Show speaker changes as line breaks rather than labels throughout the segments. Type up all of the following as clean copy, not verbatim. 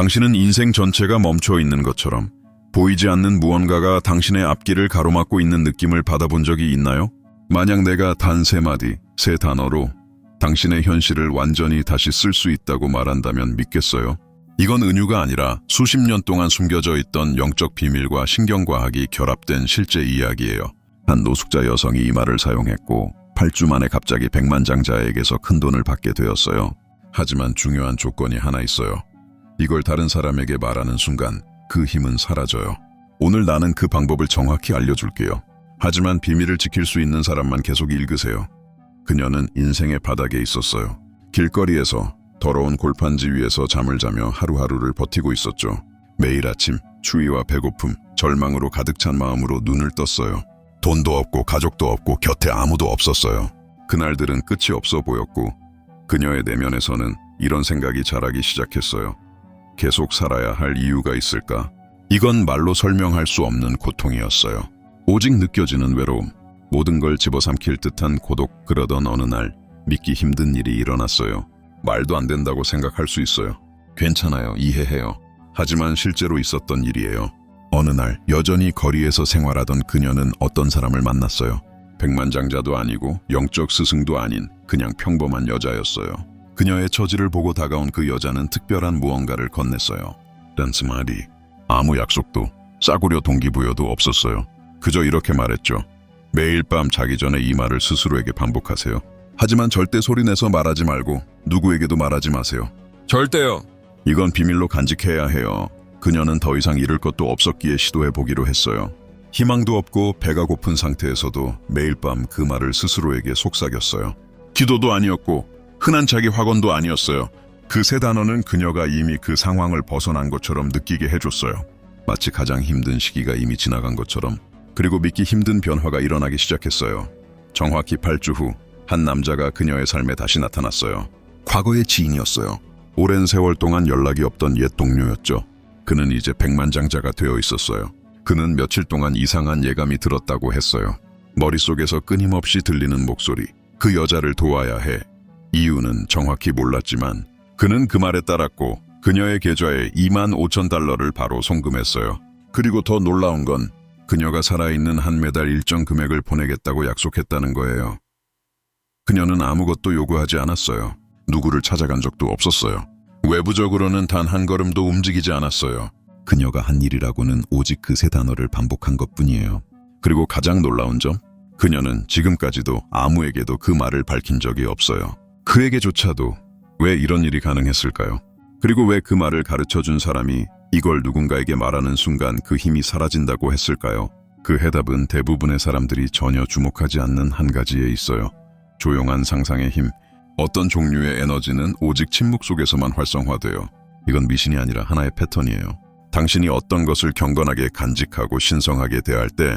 당신은 인생 전체가 멈춰 있는 것처럼 보이지 않는 무언가가 당신의 앞길을 가로막고 있는 느낌을 받아본 적이 있나요? 만약 내가 단 3마디, 3단어로 당신의 현실을 완전히 다시 쓸 수 있다고 말한다면 믿겠어요? 이건 은유가 아니라 수십 년 동안 숨겨져 있던 영적 비밀과 신경과학이 결합된 실제 이야기예요. 한 노숙자 여성이 이 말을 사용했고 8주 만에 갑자기 백만장자에게서 큰 돈을 받게 되었어요. 하지만 중요한 조건이 하나 있어요. 이걸 다른 사람에게 말하는 순간 그 힘은 사라져요. 오늘 나는 그 방법을 정확히 알려줄게요. 하지만 비밀을 지킬 수 있는 사람만 계속 읽으세요. 그녀는 인생의 바닥에 있었어요. 길거리에서 더러운 골판지 위에서 잠을 자며 하루하루를 버티고 있었죠. 매일 아침 추위와 배고픔, 절망으로 가득 찬 마음으로 눈을 떴어요. 돈도 없고 가족도 없고 곁에 아무도 없었어요. 그날들은 끝이 없어 보였고 그녀의 내면에서는 이런 생각이 자라기 시작했어요. 계속 살아야 할 이유가 있을까? 이건 말로 설명할 수 없는 고통이었어요. 오직 느껴지는 외로움, 모든 걸 집어삼킬 듯한 고독. 그러던 어느 날 믿기 힘든 일이 일어났어요. 말도 안 된다고 생각할 수 있어요. 괜찮아요, 이해해요. 하지만 실제로 있었던 일이에요. 어느 날 여전히 거리에서 생활하던 그녀는 어떤 사람을 만났어요. 백만장자도 아니고 영적 스승도 아닌 그냥 평범한 여자였어요. 그녀의 처지를 보고 다가온 그 여자는 특별한 무언가를 건넸어요. 란스마리, 아무 약속도 싸구려 동기부여도 없었어요. 그저 이렇게 말했죠. 매일 밤 자기 전에 이 말을 스스로에게 반복하세요. 하지만 절대 소리내서 말하지 말고 누구에게도 말하지 마세요. 절대요. 이건 비밀로 간직해야 해요. 그녀는 더 이상 잃을 것도 없었기에 시도해보기로 했어요. 희망도 없고 배가 고픈 상태에서도 매일 밤 그 말을 스스로에게 속삭였어요. 기도도 아니었고 흔한 자기 확언도 아니었어요. 그 3단어는 그녀가 이미 그 상황을 벗어난 것처럼 느끼게 해줬어요. 마치 가장 힘든 시기가 이미 지나간 것처럼. 그리고 믿기 힘든 변화가 일어나기 시작했어요. 정확히 8주 후 한 남자가 그녀의 삶에 다시 나타났어요. 과거의 지인이었어요. 오랜 세월 동안 연락이 없던 옛 동료였죠. 그는 이제 백만장자가 되어 있었어요. 그는 며칠 동안 이상한 예감이 들었다고 했어요. 머릿속에서 끊임없이 들리는 목소리. 그 여자를 도와야 해. 이유는 정확히 몰랐지만 그는 그 말에 따랐고 그녀의 계좌에 25,000달러를 바로 송금했어요. 그리고 더 놀라운 건 그녀가 살아있는 한 매달 일정 금액을 보내겠다고 약속했다는 거예요. 그녀는 아무것도 요구하지 않았어요. 누구를 찾아간 적도 없었어요. 외부적으로는 단 한 걸음도 움직이지 않았어요. 그녀가 한 일이라고는 오직 그 3단어를 반복한 것뿐이에요. 그리고 가장 놀라운 점, 그녀는 지금까지도 아무에게도 그 말을 밝힌 적이 없어요. 그에게조차도 왜 이런 일이 가능했을까요? 그리고 왜 그 말을 가르쳐준 사람이 이걸 누군가에게 말하는 순간 그 힘이 사라진다고 했을까요? 그 해답은 대부분의 사람들이 전혀 주목하지 않는 한 가지에 있어요. 조용한 상상의 힘. 어떤 종류의 에너지는 오직 침묵 속에서만 활성화돼요. 이건 미신이 아니라 하나의 패턴이에요. 당신이 어떤 것을 경건하게 간직하고 신성하게 대할 때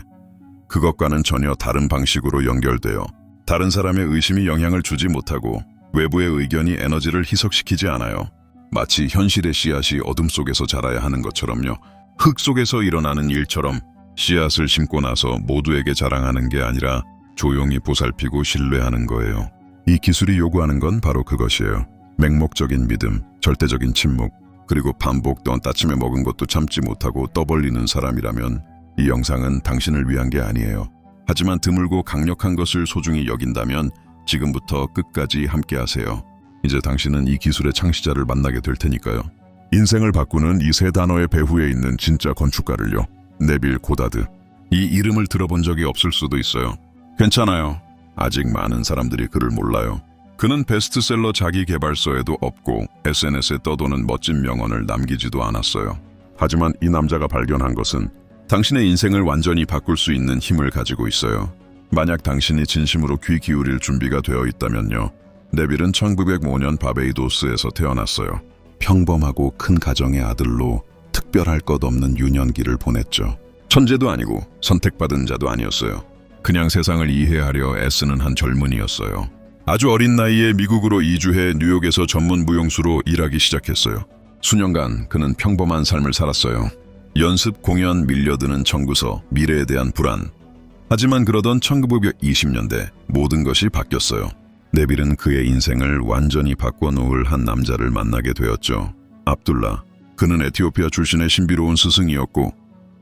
그것과는 전혀 다른 방식으로 연결돼요. 다른 사람의 의심이 영향을 주지 못하고 외부의 의견이 에너지를 희석시키지 않아요. 마치 현실의 씨앗이 어둠 속에서 자라야 하는 것처럼요. 흙 속에서 일어나는 일처럼 씨앗을 심고 나서 모두에게 자랑하는 게 아니라 조용히 보살피고 신뢰하는 거예요. 이 기술이 요구하는 건 바로 그것이에요. 맹목적인 믿음, 절대적인 침묵, 그리고 반복 또한 아침에 먹은 것도 참지 못하고 떠벌리는 사람이라면 이 영상은 당신을 위한 게 아니에요. 하지만 드물고 강력한 것을 소중히 여긴다면 지금부터 끝까지 함께 하세요. 이제 당신은 이 기술의 창시자를 만나게 될 테니까요. 인생을 바꾸는 이 3단어의 배후에 있는 진짜 건축가를요. 네빌 고다드. 이 이름을 들어본 적이 없을 수도 있어요. 괜찮아요. 아직 많은 사람들이 그를 몰라요. 그는 베스트셀러 자기계발서에도 없고 SNS에 떠도는 멋진 명언을 남기지도 않았어요. 하지만 이 남자가 발견한 것은 당신의 인생을 완전히 바꿀 수 있는 힘을 가지고 있어요. 만약 당신이 진심으로 귀 기울일 준비가 되어 있다면요. 네빌은 1905년 바베이도스에서 태어났어요. 평범하고 큰 가정의 아들로 특별할 것 없는 유년기를 보냈죠. 천재도 아니고 선택받은 자도 아니었어요. 그냥 세상을 이해하려 애쓰는 한 젊은이였어요. 아주 어린 나이에 미국으로 이주해 뉴욕에서 전문 무용수로 일하기 시작했어요. 수년간 그는 평범한 삶을 살았어요. 연습, 공연, 밀려드는 청구서, 미래에 대한 불안. 하지만 그러던 1920년대 모든 것이 바뀌었어요. 네빌은 그의 인생을 완전히 바꿔놓을 한 남자를 만나게 되었죠. 압둘라. 그는 에티오피아 출신의 신비로운 스승이었고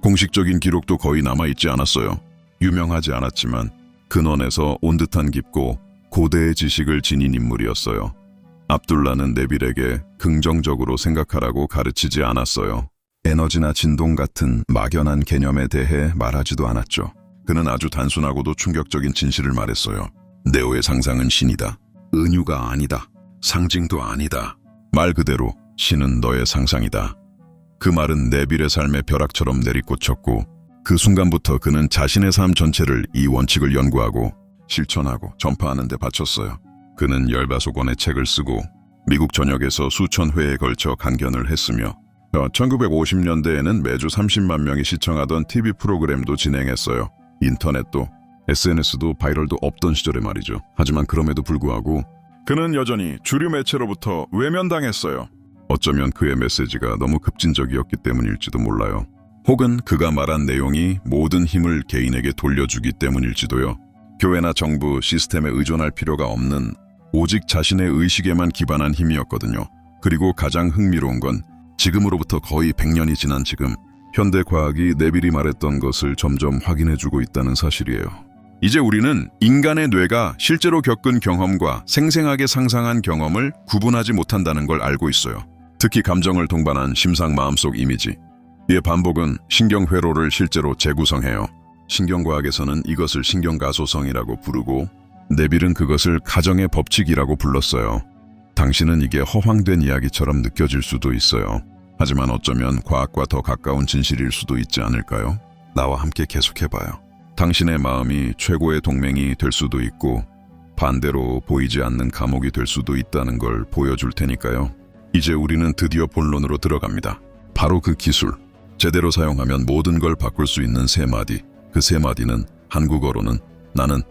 공식적인 기록도 거의 남아있지 않았어요. 유명하지 않았지만 근원에서 온 듯한 깊고 고대의 지식을 지닌 인물이었어요. 압둘라는 네빌에게 긍정적으로 생각하라고 가르치지 않았어요. 에너지나 진동 같은 막연한 개념에 대해 말하지도 않았죠. 그는 아주 단순하고도 충격적인 진실을 말했어요. 네오의 상상은 신이다. 은유가 아니다. 상징도 아니다. 말 그대로 신은 너의 상상이다. 그 말은 네빌의 삶의 벼락처럼 내리꽂혔고 그 순간부터 그는 자신의 삶 전체를 이 원칙을 연구하고 실천하고 전파하는 데 바쳤어요. 그는 15권의 책을 쓰고 미국 전역에서 수천 회에 걸쳐 강견을 했으며 1950년대에는 매주 30만 명이 시청하던 TV 프로그램도 진행했어요. 인터넷도 SNS도 바이럴도 없던 시절에 말이죠. 하지만 그럼에도 불구하고 그는 여전히 주류 매체로부터 외면당했어요. 어쩌면 그의 메시지가 너무 급진적이었기 때문일지도 몰라요. 혹은 그가 말한 내용이 모든 힘을 개인에게 돌려주기 때문일지도요. 교회나 정부 시스템에 의존할 필요가 없는 오직 자신의 의식에만 기반한 힘이었거든요. 그리고 가장 흥미로운 건 지금으로부터 거의 100년이 지난 지금 현대 과학이 네빌이 말했던 것을 점점 확인해주고 있다는 사실이에요. 이제 우리는 인간의 뇌가 실제로 겪은 경험과 생생하게 상상한 경험을 구분하지 못한다는 걸 알고 있어요. 특히 감정을 동반한 심상 마음속 이미지. 이의 반복은 신경회로를 실제로 재구성해요. 신경과학에서는 이것을 신경가소성이라고 부르고 네빌은 그것을 가정의 법칙이라고 불렀어요. 당신은 이게 허황된 이야기처럼 느껴질 수도 있어요. 하지만 어쩌면 과학과 더 가까운 진실일 수도 있지 않을까요? 나와 함께 계속해봐요. 당신의 마음이 최고의 동맹이 될 수도 있고 반대로 보이지 않는 감옥이 될 수도 있다는 걸 보여줄 테니까요. 이제 우리는 드디어 본론으로 들어갑니다. 바로 그 기술. 제대로 사용하면 모든 걸 바꿀 수 있는 세 마디. 그 세 마디는 한국어로는 나는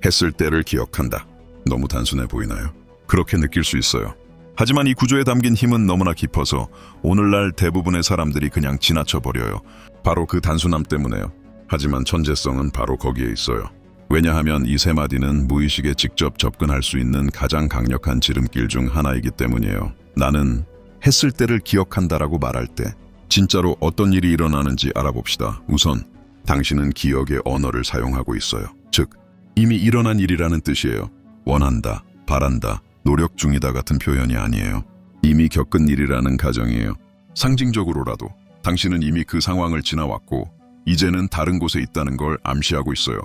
했을 때를 기억한다. 너무 단순해 보이나요? 그렇게 느낄 수 있어요. 하지만 이 구조에 담긴 힘은 너무나 깊어서 오늘날 대부분의 사람들이 그냥 지나쳐버려요. 바로 그 단순함 때문에요. 하지만 천재성은 바로 거기에 있어요. 왜냐하면 이 세 마디는 무의식에 직접 접근할 수 있는 가장 강력한 지름길 중 하나이기 때문이에요. 나는 했을 때를 기억한다라고 말할 때 진짜로 어떤 일이 일어나는지 알아봅시다. 우선 당신은 기억의 언어를 사용하고 있어요. 즉 이미 일어난 일이라는 뜻이에요. 원한다, 바란다, 노력 중이다 같은 표현이 아니에요. 이미 겪은 일이라는 가정이에요. 상징적으로라도 당신은 이미 그 상황을 지나왔고 이제는 다른 곳에 있다는 걸 암시하고 있어요.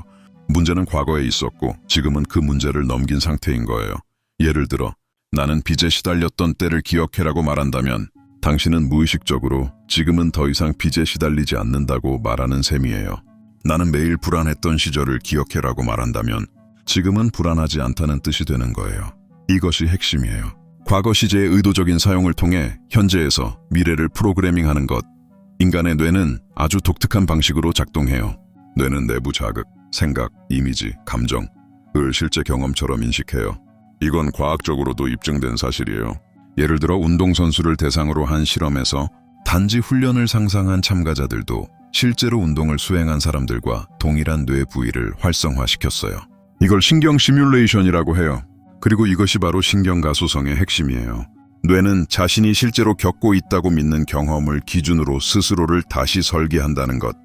문제는 과거에 있었고 지금은 그 문제를 넘긴 상태인 거예요. 예를 들어 나는 빚에 시달렸던 때를 기억해라고 말한다면 당신은 무의식적으로 지금은 더 이상 빚에 시달리지 않는다고 말하는 셈이에요. 나는 매일 불안했던 시절을 기억해라고 말한다면 지금은 불안하지 않다는 뜻이 되는 거예요. 이것이 핵심이에요. 과거 시제의 의도적인 사용을 통해 현재에서 미래를 프로그래밍하는 것. 인간의 뇌는 아주 독특한 방식으로 작동해요. 뇌는 내부 자극, 생각, 이미지, 감정을 실제 경험처럼 인식해요. 이건 과학적으로도 입증된 사실이에요. 예를 들어 운동선수를 대상으로 한 실험에서 단지 훈련을 상상한 참가자들도 실제로 운동을 수행한 사람들과 동일한 뇌 부위를 활성화시켰어요. 이걸 신경 시뮬레이션이라고 해요. 그리고 이것이 바로 신경가소성의 핵심이에요. 뇌는 자신이 실제로 겪고 있다고 믿는 경험을 기준으로 스스로를 다시 설계한다는 것.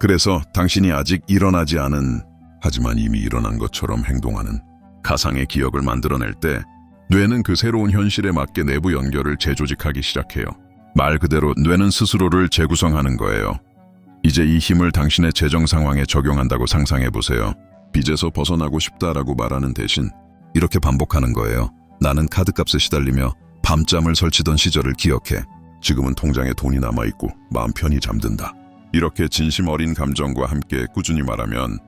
그래서 당신이 아직 일어나지 않은, 하지만 이미 일어난 것처럼 행동하는 가상의 기억을 만들어낼 때 뇌는 그 새로운 현실에 맞게 내부 연결을 재조직하기 시작해요. 말 그대로 뇌는 스스로를 재구성하는 거예요. 이제 이 힘을 당신의 재정 상황에 적용한다고 상상해보세요. 빚에서 벗어나고 싶다라고 말하는 대신 이렇게 반복하는 거예요. 나는 카드값에 시달리며 밤잠을 설치던 시절을 기억해. 지금은 통장에 돈이 남아있고 마음 편히 잠든다. 이렇게 진심 어린 감정과 함께 꾸준히 말하면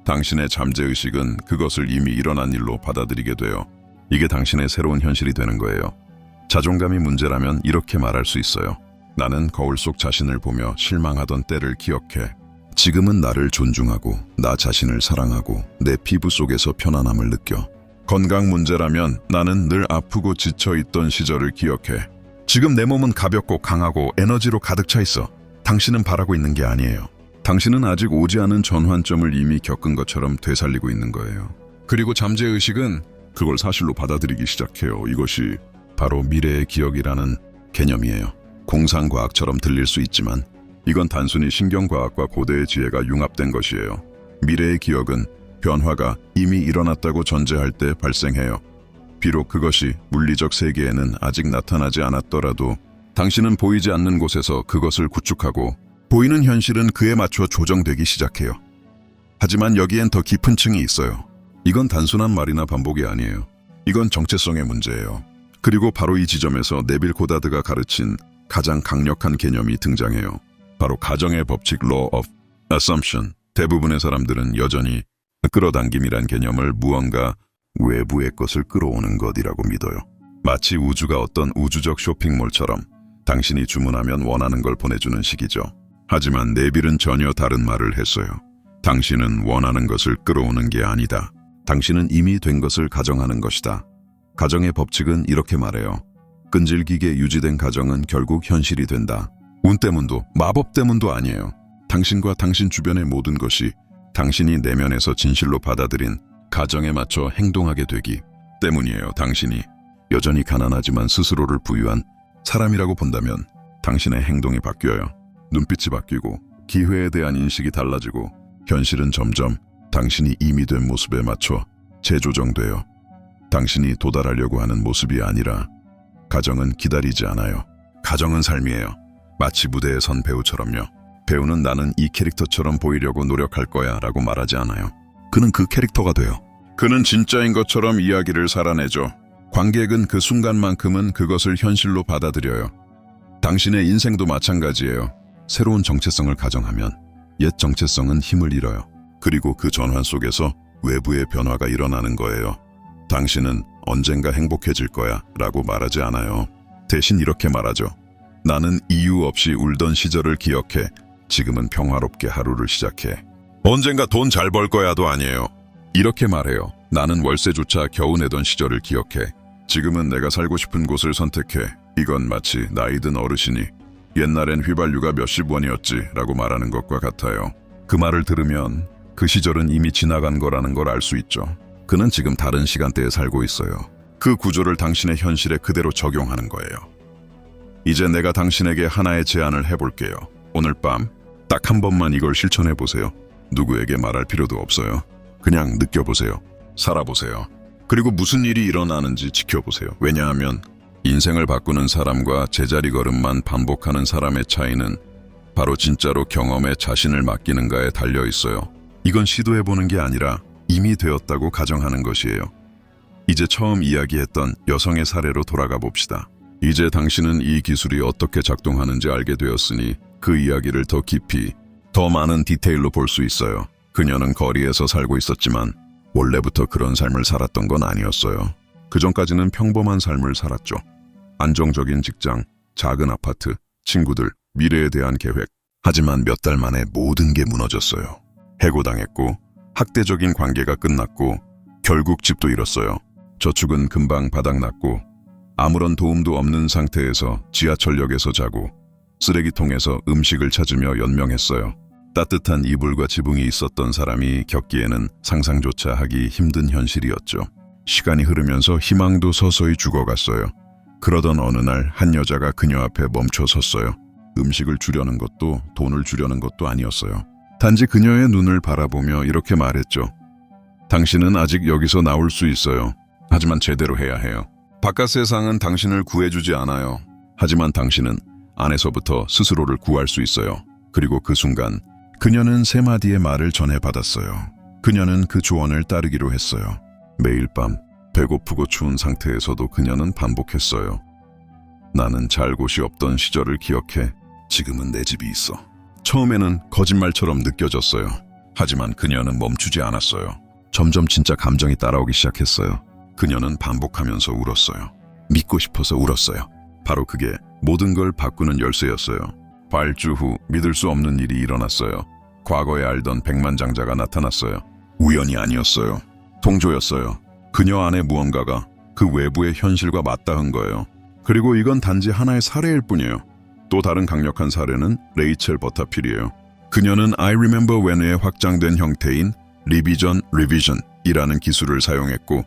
당신의 잠재의식은 그것을 이미 일어난 일로 받아들이게 돼요. 이게 당신의 새로운 현실이 되는 거예요. 자존감이 문제라면 이렇게 말할 수 있어요. 나는 거울 속 자신을 보며 실망하던 때를 기억해. 지금은 나를 존중하고 나 자신을 사랑하고 내 피부 속에서 편안함을 느껴. 건강 문제라면 나는 늘 아프고 지쳐있던 시절을 기억해. 지금 내 몸은 가볍고 강하고 에너지로 가득 차 있어. 당신은 바라고 있는 게 아니에요. 당신은 아직 오지 않은 전환점을 이미 겪은 것처럼 되살리고 있는 거예요. 그리고 잠재의식은 그걸 사실로 받아들이기 시작해요. 이것이 바로 미래의 기억이라는 개념이에요. 공상과학처럼 들릴 수 있지만 이건 단순히 신경과학과 고대의 지혜가 융합된 것이에요. 미래의 기억은 변화가 이미 일어났다고 전제할 때 발생해요. 비록 그것이 물리적 세계에는 아직 나타나지 않았더라도 당신은 보이지 않는 곳에서 그것을 구축하고 보이는 현실은 그에 맞춰 조정되기 시작해요. 하지만 여기엔 더 깊은 층이 있어요. 이건 단순한 말이나 반복이 아니에요. 이건 정체성의 문제예요. 그리고 바로 이 지점에서 네빌 고다드가 가르친 가장 강력한 개념이 등장해요. 바로 가정의 법칙 Law of Assumption. 대부분의 사람들은 여전히 끌어당김이란 개념을 무언가 외부의 것을 끌어오는 것이라고 믿어요. 마치 우주가 어떤 우주적 쇼핑몰처럼 당신이 주문하면 원하는 걸 보내주는 식이죠. 하지만 네빌은 전혀 다른 말을 했어요. 당신은 원하는 것을 끌어오는 게 아니다. 당신은 이미 된 것을 가정하는 것이다. 가정의 법칙은 이렇게 말해요. 끈질기게 유지된 가정은 결국 현실이 된다. 운 때문도 마법 때문도 아니에요. 당신과 당신 주변의 모든 것이 당신이 내면에서 진실로 받아들인 가정에 맞춰 행동하게 되기 때문이에요. 당신이 여전히 가난하지만 스스로를 부유한 사람이라고 본다면 당신의 행동이 바뀌어요. 눈빛이 바뀌고 기회에 대한 인식이 달라지고 현실은 점점 당신이 이미 된 모습에 맞춰 재조정돼요. 당신이 도달하려고 하는 모습이 아니라 가정은 기다리지 않아요. 가정은 삶이에요. 마치 무대에 선 배우처럼요. 배우는 나는 이 캐릭터처럼 보이려고 노력할 거야 라고 말하지 않아요. 그는 그 캐릭터가 돼요. 그는 진짜인 것처럼 이야기를 살아내죠. 관객은 그 순간만큼은 그것을 현실로 받아들여요. 당신의 인생도 마찬가지예요. 새로운 정체성을 가정하면 옛 정체성은 힘을 잃어요. 그리고 그 전환 속에서 외부의 변화가 일어나는 거예요. 당신은 언젠가 행복해질 거야 라고 말하지 않아요. 대신 이렇게 말하죠. 나는 이유 없이 울던 시절을 기억해. 지금은 평화롭게 하루를 시작해. 언젠가 돈 잘 벌 거야도 아니에요. 이렇게 말해요. 나는 월세조차 겨우 내던 시절을 기억해. 지금은 내가 살고 싶은 곳을 선택해. 이건 마치 나이 든 어르신이 옛날엔 휘발유가 몇십 원이었지 라고 말하는 것과 같아요. 그 말을 들으면 그 시절은 이미 지나간 거라는 걸 알 수 있죠. 그는 지금 다른 시간대에 살고 있어요. 그 구조를 당신의 현실에 그대로 적용하는 거예요. 이제 내가 당신에게 하나의 제안을 해볼게요. 오늘 밤 딱 한 번만 이걸 실천해보세요. 누구에게 말할 필요도 없어요. 그냥 느껴보세요. 살아보세요. 그리고 무슨 일이 일어나는지 지켜보세요. 왜냐하면 인생을 바꾸는 사람과 제자리 걸음만 반복하는 사람의 차이는 바로 진짜로 경험에 자신을 맡기는가에 달려 있어요. 이건 시도해보는 게 아니라 이미 되었다고 가정하는 것이에요. 이제 처음 이야기했던 여성의 사례로 돌아가 봅시다. 이제 당신은 이 기술이 어떻게 작동하는지 알게 되었으니 그 이야기를 더 깊이, 더 많은 디테일로 볼 수 있어요. 그녀는 거리에서 살고 있었지만 원래부터 그런 삶을 살았던 건 아니었어요. 그전까지는 평범한 삶을 살았죠. 안정적인 직장, 작은 아파트, 친구들, 미래에 대한 계획. 하지만 몇 달 만에 모든 게 무너졌어요. 해고당했고 학대적인 관계가 끝났고 결국 집도 잃었어요. 저축은 금방 바닥났고 아무런 도움도 없는 상태에서 지하철역에서 자고 쓰레기통에서 음식을 찾으며 연명했어요. 따뜻한 이불과 지붕이 있었던 사람이 겪기에는 상상조차 하기 힘든 현실이었죠. 시간이 흐르면서 희망도 서서히 죽어갔어요. 그러던 어느 날 한 여자가 그녀 앞에 멈춰 섰어요. 음식을 주려는 것도 돈을 주려는 것도 아니었어요. 단지 그녀의 눈을 바라보며 이렇게 말했죠. 당신은 아직 여기서 나올 수 있어요. 하지만 제대로 해야 해요. 바깥 세상은 당신을 구해주지 않아요. 하지만 당신은 안에서부터 스스로를 구할 수 있어요. 그리고 그 순간 그녀는 세 마디의 말을 전해받았어요. 그녀는 그 조언을 따르기로 했어요. 매일 밤 배고프고 추운 상태에서도 그녀는 반복했어요. 나는 잘 곳이 없던 시절을 기억해. 지금은 내 집이 있어. 처음에는 거짓말처럼 느껴졌어요. 하지만 그녀는 멈추지 않았어요. 점점 진짜 감정이 따라오기 시작했어요. 그녀는 반복하면서 울었어요. 믿고 싶어서 울었어요. 바로 그게 모든 걸 바꾸는 열쇠였어요. 발주 후 믿을 수 없는 일이 일어났어요. 과거에 알던 백만장자가 나타났어요. 우연이 아니었어요. 통조였어요. 그녀 안에 무언가가 그 외부의 현실과 맞닿은 거예요. 그리고 이건 단지 하나의 사례일 뿐이에요. 또 다른 강력한 사례는 레이첼 버타필이에요. 그녀는 I Remember When의 확장된 형태인 리비전 리비전이라는 기술을 사용했고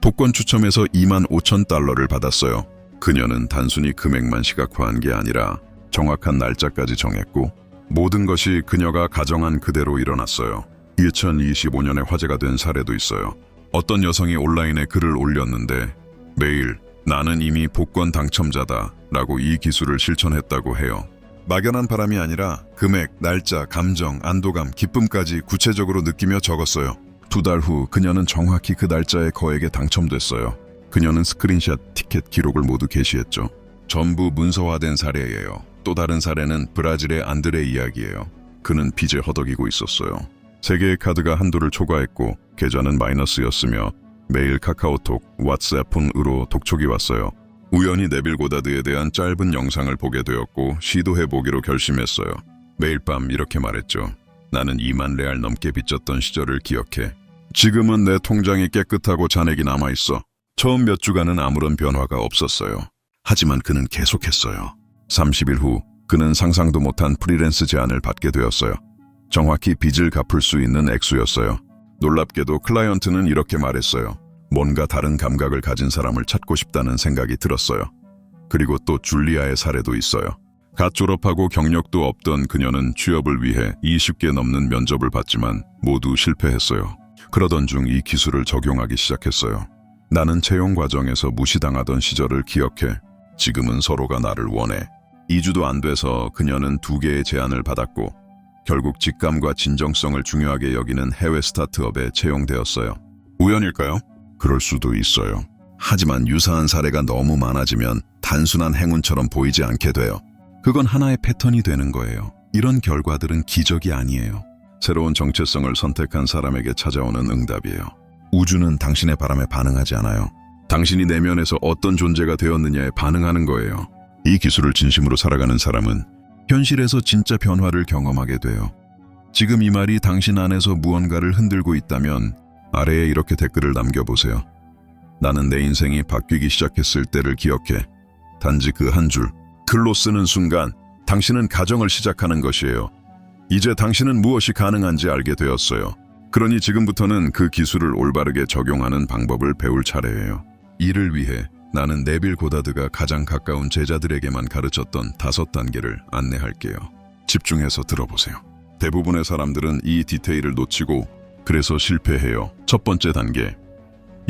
복권 추첨에서 $25,000를 받았어요. 그녀는 단순히 금액만 시각화한 게 아니라 정확한 날짜까지 정했고 모든 것이 그녀가 가정한 그대로 일어났어요. 2025년에 화제가 된 사례도 있어요. 어떤 여성이 온라인에 글을 올렸는데 매일 나는 이미 복권 당첨자다 라고 이 기술을 실천했다고 해요. 막연한 바람이 아니라 금액, 날짜, 감정, 안도감, 기쁨까지 구체적으로 느끼며 적었어요. 2달 후 그녀는 정확히 그 날짜에 거액에 당첨됐어요. 그녀는 스크린샷, 티켓 기록을 모두 게시했죠. 전부 문서화된 사례예요. 또 다른 사례는 브라질의 안드레 이야기예요. 그는 빚에 허덕이고 있었어요. 3개의 카드가 한도를 초과했고 계좌는 마이너스였으며 매일 카카오톡, 왓츠앱폰으로 독촉이 왔어요. 우연히 네빌 고다드에 대한 짧은 영상을 보게 되었고 시도해보기로 결심했어요. 매일 밤 이렇게 말했죠. 나는 2만 레알 넘게 빚졌던 시절을 기억해. 지금은 내 통장이 깨끗하고 잔액이 남아있어. 처음 몇 주간은 아무런 변화가 없었어요. 하지만 그는 계속했어요. 30일 후 그는 상상도 못한 프리랜스 제안을 받게 되었어요. 정확히 빚을 갚을 수 있는 액수였어요. 놀랍게도 클라이언트는 이렇게 말했어요. 뭔가 다른 감각을 가진 사람을 찾고 싶다는 생각이 들었어요. 그리고 또 줄리아의 사례도 있어요. 갓 졸업하고 경력도 없던 그녀는 취업을 위해 20개 넘는 면접을 봤지만 모두 실패했어요. 그러던 중 이 기술을 적용하기 시작했어요. 나는 채용 과정에서 무시당하던 시절을 기억해. 지금은 서로가 나를 원해. 2주도 안 돼서 그녀는 2개의 제안을 받았고 결국 직감과 진정성을 중요하게 여기는 해외 스타트업에 채용되었어요. 우연일까요? 그럴 수도 있어요. 하지만 유사한 사례가 너무 많아지면 단순한 행운처럼 보이지 않게 돼요. 그건 하나의 패턴이 되는 거예요. 이런 결과들은 기적이 아니에요. 새로운 정체성을 선택한 사람에게 찾아오는 응답이에요. 우주는 당신의 바람에 반응하지 않아요. 당신이 내면에서 어떤 존재가 되었느냐에 반응하는 거예요. 이 기술을 진심으로 살아가는 사람은 현실에서 진짜 변화를 경험하게 돼요. 지금 이 말이 당신 안에서 무언가를 흔들고 있다면 아래에 이렇게 댓글을 남겨보세요. 나는 내 인생이 바뀌기 시작했을 때를 기억해. 단지 그 한 줄 글로 쓰는 순간 당신은 가정을 시작하는 것이에요. 이제 당신은 무엇이 가능한지 알게 되었어요. 그러니 지금부터는 그 기술을 올바르게 적용하는 방법을 배울 차례예요. 이를 위해 나는 네빌 고다드가 가장 가까운 제자들에게만 가르쳤던 5단계를 안내할게요. 집중해서 들어보세요. 대부분의 사람들은 이 디테일을 놓치고 그래서 실패해요. 첫 번째 단계,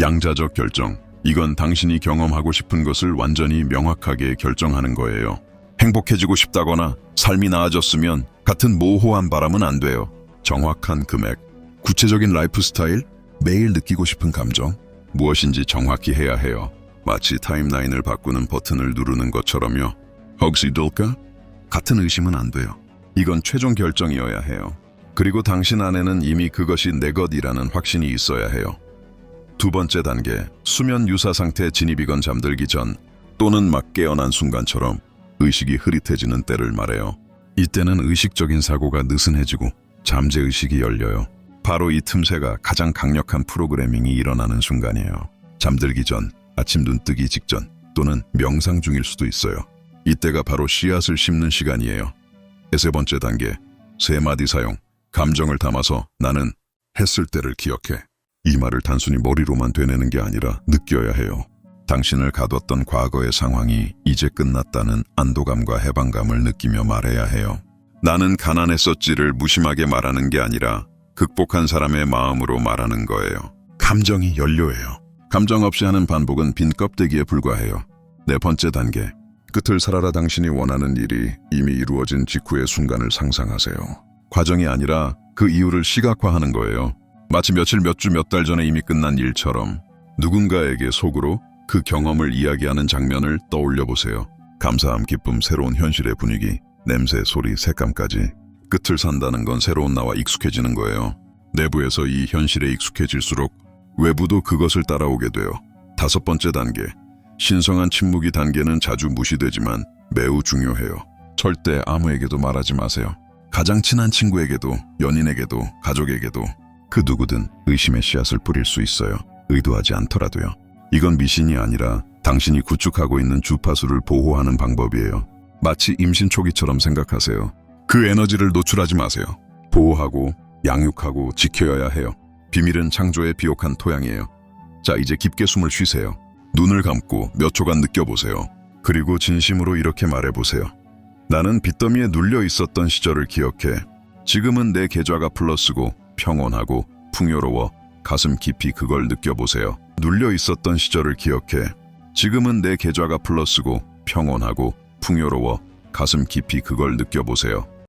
양자적 결정. 이건 당신이 경험하고 싶은 것을 완전히 명확하게 결정하는 거예요. 행복해지고 싶다거나 삶이 나아졌으면 같은 모호한 바람은 안 돼요. 정확한 금액, 구체적인 라이프 스타일, 매일 느끼고 싶은 감정, 무엇인지 정확히 해야 해요. 마치 타임라인을 바꾸는 버튼을 누르는 것처럼요. 혹시 될까? 같은 의심은 안 돼요. 이건 최종 결정이어야 해요. 그리고 당신 안에는 이미 그것이 내 것이라는 확신이 있어야 해요. 2번째 단계, 수면 유사 상태 진입이건 잠들기 전 또는 막 깨어난 순간처럼 의식이 흐릿해지는 때를 말해요. 이때는 의식적인 사고가 느슨해지고 잠재의식이 열려요. 바로 이 틈새가 가장 강력한 프로그래밍이 일어나는 순간이에요. 잠들기 전, 아침 눈 뜨기 직전 또는 명상 중일 수도 있어요. 이때가 바로 씨앗을 심는 시간이에요. 3번째 단계, 3마디 사용. 감정을 담아서 나는 했을 때를 기억해. 이 말을 단순히 머리로만 되뇌는 게 아니라 느껴야 해요. 당신을 가뒀던 과거의 상황이 이제 끝났다는 안도감과 해방감을 느끼며 말해야 해요. 나는 가난했었지를 무심하게 말하는 게 아니라 극복한 사람의 마음으로 말하는 거예요. 감정이 연료예요. 감정 없이 하는 반복은 빈 껍데기에 불과해요. 4번째 단계, 끝을 살아라. 당신이 원하는 일이 이미 이루어진 직후의 순간을 상상하세요. 과정이 아니라 그 이유를 시각화하는 거예요. 마치 며칠, 몇 주, 몇 달 전에 이미 끝난 일처럼 누군가에게 속으로 그 경험을 이야기하는 장면을 떠올려 보세요. 감사함, 기쁨, 새로운 현실의 분위기, 냄새, 소리, 색감까지. 끝을 산다는 건 새로운 나와 익숙해지는 거예요. 내부에서 이 현실에 익숙해질수록 외부도 그것을 따라오게 돼요. 5번째 단계, 신성한 침묵이. 단계는 자주 무시되지만 매우 중요해요. 절대 아무에게도 말하지 마세요. 가장 친한 친구에게도, 연인에게도, 가족에게도. 그 누구든 의심의 씨앗을 뿌릴 수 있어요. 의도하지 않더라도요. 이건 미신이 아니라 당신이 구축하고 있는 주파수를 보호하는 방법이에요. 마치 임신 초기처럼 생각하세요. 그 에너지를 노출하지 마세요. 보호하고 양육하고 지켜야 해요. 비밀은 창조의 비옥한 토양이에요. 자, 이제 깊게 숨을 쉬세요. 눈을 감고 몇 초간 느껴보세요. 그리고 진심으로 이렇게 말해보세요. 나는 빚더미에 눌려 있었던 시절을 기억해. 지금은 내 계좌가 플러스고 평온하고 풍요로워. 가슴 깊이 그걸 느껴보세요. 눌려 있었던 시절을 기억해. 지금은 내 계좌가 플러스고 평온하고 풍요로워. 가슴 깊이 그걸 느껴보세요.